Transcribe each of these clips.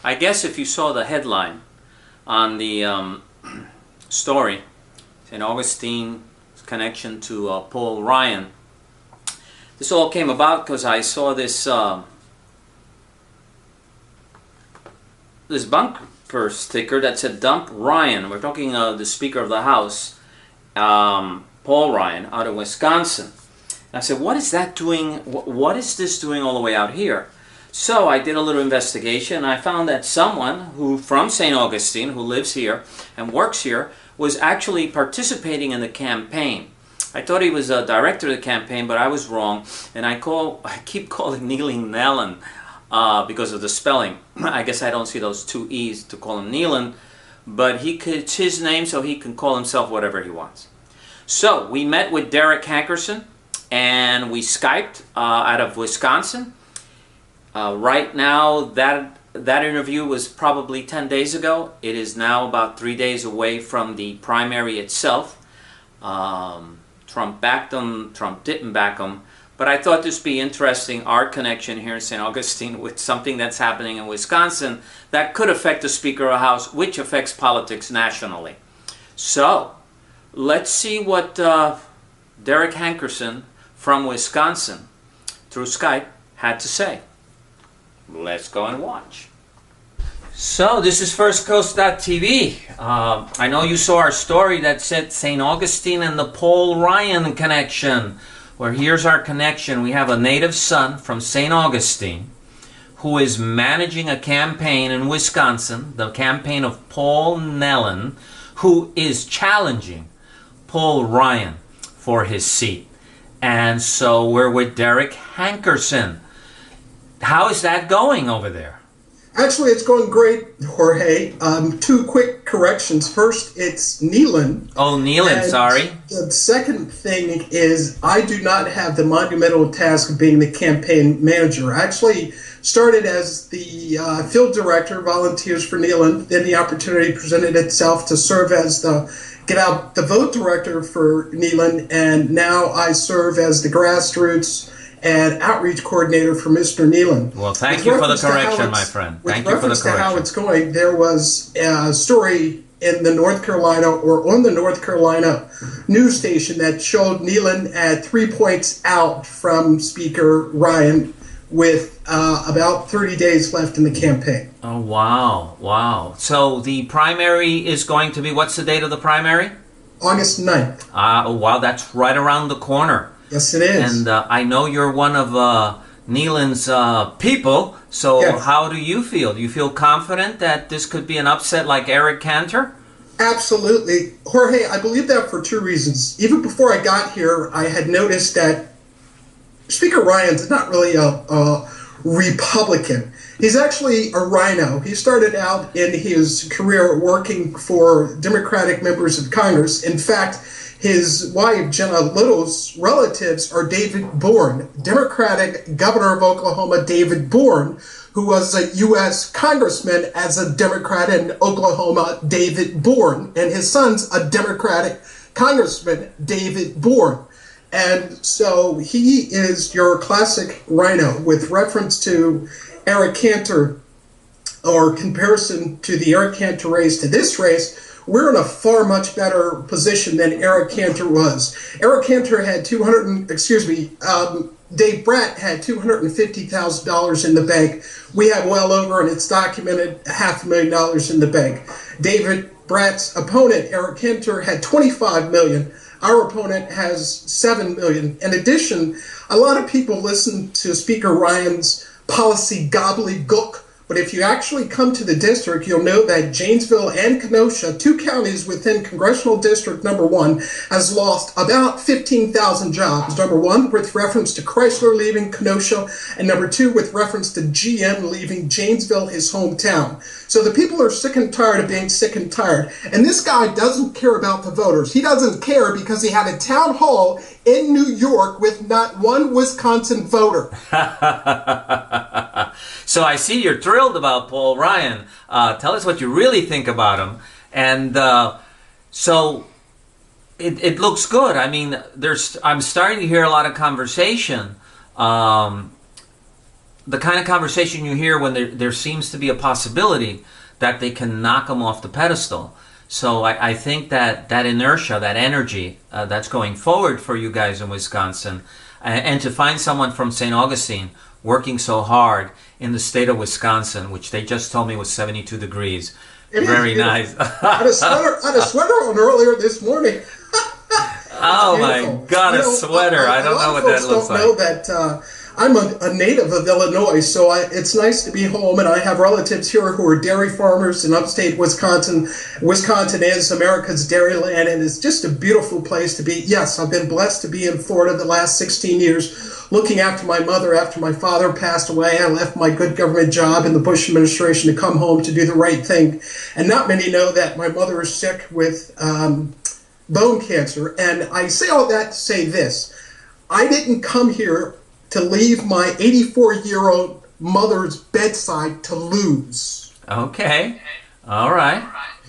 I guess if you saw the headline on the story, St. Augustine's connection to Paul Ryan, this all came about because I saw this this bumper sticker that said "Dump Ryan." We're talking the Speaker of the House, Paul Ryan, out of Wisconsin. And I said, what is that doing? What is this doing all the way out here? So I did a little investigation, and I found that someone who from St. Augustine, who lives here and works here, was actually participating in the campaign. I thought he was a director of the campaign, but I was wrong, and I keep calling Nehlen because of the spelling. I guess I don't see those two E's to call him Nehlen, but it's his name, so he can call himself whatever he wants. So we met with Derek Hankerson, and we Skyped out of Wisconsin. Right now, that interview was probably 10 days ago. It is now about 3 days away from the primary itself. Trump backed him, Trump didn't back him. But I thought this would be interesting, our connection here in St. Augustine with something that's happening in Wisconsin that could affect the Speaker of the House, which affects politics nationally. So, let's see what Derek Hankerson from Wisconsin through Skype had to say. Let's go and watch. So this is FirstCoast.tv. I know you saw our story that said St. Augustine and the Paul Ryan connection. Well, here's our connection. We have a native son from St. Augustine who is managing a campaign in Wisconsin, the campaign of Paul Nehlen, who is challenging Paul Ryan for his seat. And so we're with Derek Hankerson. How is that going over there? Actually, it's going great, Jorge. Two quick corrections. First, it's Nehlen. Oh, Nehlen, sorry. The second thing is I do not have the monumental task of being the campaign manager. I actually started as the field director, volunteers for Nehlen. Then the opportunity presented itself to serve as the get out the vote director for Nehlen, and now I serve as the grassroots and outreach coordinator for Mr. Nehlen. Well, thank you for the correction, my friend. Thank you for the correction. With reference to how it's going, there was a story in the North Carolina, or on the North Carolina news station, that showed Nehlen at 3 points out from Speaker Ryan with about 30 days left in the campaign. Oh, wow. Wow. So the primary is going to be, what's the date of the primary? August 9th. Oh, wow, that's right around the corner. Yes, it is. And I know you're one of Nehlen's people, so yes. How do you feel? Do you feel confident that this could be an upset like Eric Cantor? Absolutely. Jorge, I believe that for two reasons. Even before I got here, I had noticed that Speaker Ryan's not really a Republican. He's actually a rhino. He started out in his career working for Democratic members of Congress. In fact, his wife, Jenna Little's relatives are David Bourne, Democratic governor of Oklahoma, David Bourne, who was a U.S. congressman as a Democrat in Oklahoma, David Bourne, and his son's a Democratic congressman, David Bourne. And so he is your classic rhino. With reference to Eric Cantor, or comparison to the Eric Cantor race to this race, we're in a far much better position than Eric Cantor was. Eric Cantor had Dave Bratt had $250,000 in the bank. We have well over, and it's documented, $500,000 in the bank. David Bratt's opponent, Eric Cantor, had $25 million. Our opponent has $7 million. In addition, a lot of people listen to Speaker Ryan's policy gobbledygook, but if you actually come to the district, you'll know that Janesville and Kenosha, two counties within Congressional District Number 1, has lost about 15,000 jobs. Number 1, with reference to Chrysler leaving Kenosha, and number 2, with reference to GM leaving Janesville, his hometown. So the people are sick and tired of being sick and tired. And this guy doesn't care about the voters. He doesn't care because he had a town hall in New York with not one Wisconsin voter. So I see you're thrilled about Paul Ryan. Tell us what you really think about him. And so it looks good. I mean, I'm starting to hear a lot of conversation the kind of conversation you hear when there seems to be a possibility that they can knock them off the pedestal. So I think that inertia, that energy that's going forward for you guys in Wisconsin, and to find someone from St. Augustine working so hard in the state of Wisconsin, which they just told me was 72 degrees. Very nice. I had a sweater on earlier this morning. Oh my God, a sweater. I don't know what that looks like. A lot of folks don't know that I'm a native of Illinois, so it's nice to be home, and I have relatives here who are dairy farmers in upstate Wisconsin. Wisconsin is America's dairy land, and it's just a beautiful place to be. Yes, I've been blessed to be in Florida the last 16 years, looking after my mother after my father passed away. I left my good government job in the Bush administration to come home to do the right thing. And not many know that my mother is sick with bone cancer. And I say all that to say this. I didn't come here to leave my 84-year-old mother's bedside to lose. Okay. All right.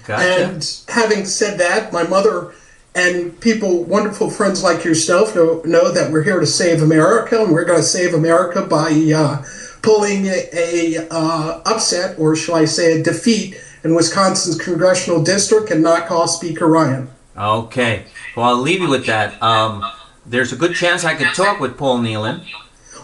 Gotcha. And having said that, my mother and people, wonderful friends like yourself, know that we're here to save America, and we're going to save America by pulling a upset, or shall I say a defeat, in Wisconsin's congressional district and knock off Speaker Ryan. Okay. Well, I'll leave you with that. There's a good chance I could talk with Paul Nehlen.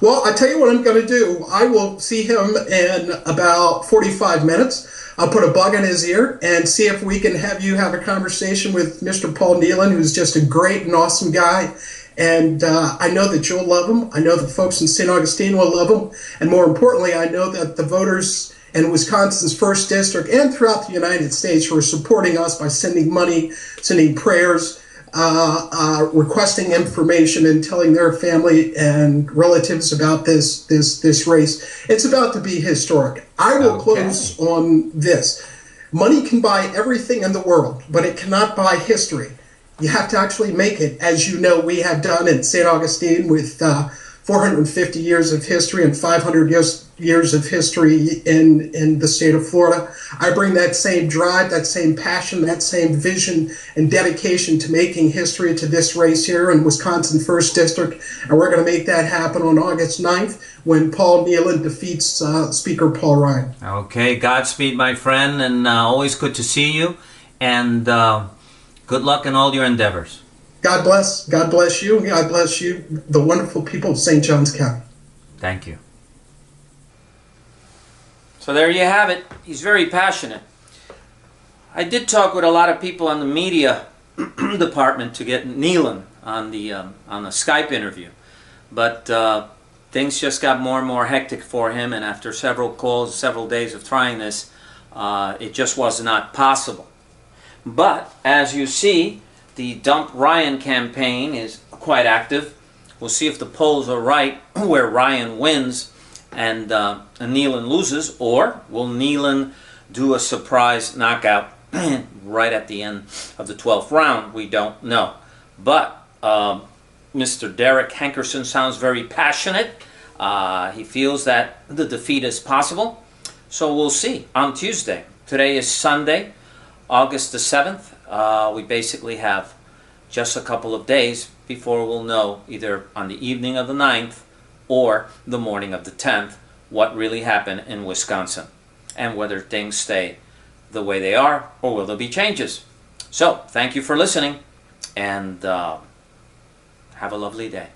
Well, I tell you what I'm going to do. I will see him in about 45 minutes. I'll put a bug in his ear and see if we can have you have a conversation with Mr. Paul Nehlen, who's just a great and awesome guy. And I know that you'll love him. I know the folks in St. Augustine will love him. And more importantly, I know that the voters in Wisconsin's 1st District and throughout the United States who are supporting us by sending money, sending prayers, requesting information and telling their family and relatives about this race. It's about to be historic. I will close on this. Money can buy everything in the world, but it cannot buy history. You have to actually make it, as you know we have done in St. Augustine with 450 years of history and 500 years of history in the state of Florida. I bring that same drive, that same passion, that same vision and dedication to making history to this race here in Wisconsin 1st District. And we're going to make that happen on August 9th when Paul Nehlen defeats Speaker Paul Ryan. Okay, Godspeed, my friend, and always good to see you. And good luck in all your endeavors. God bless you, and God bless you, the wonderful people of St. Johns County. Thank you. So there you have it. He's very passionate. I did talk with a lot of people on the media department to get Nehlen on the Skype interview, but things just got more and more hectic for him, and after several calls, several days of trying this, it just was not possible. But as you see, the Dump Ryan campaign is quite active. We'll see if the polls are right, where Ryan wins and Nehlen loses, or will Nehlen do a surprise knockout right at the end of the 12th round? We don't know. But Mr. Derek Hankerson sounds very passionate. He feels that the defeat is possible. So we'll see on Tuesday. Today is Sunday, August the 7th. We basically have just a couple of days before we'll know, either on the evening of the 9th or the morning of the 10th, what really happened in Wisconsin and whether things stay the way they are or will there be changes. So, thank you for listening, and have a lovely day.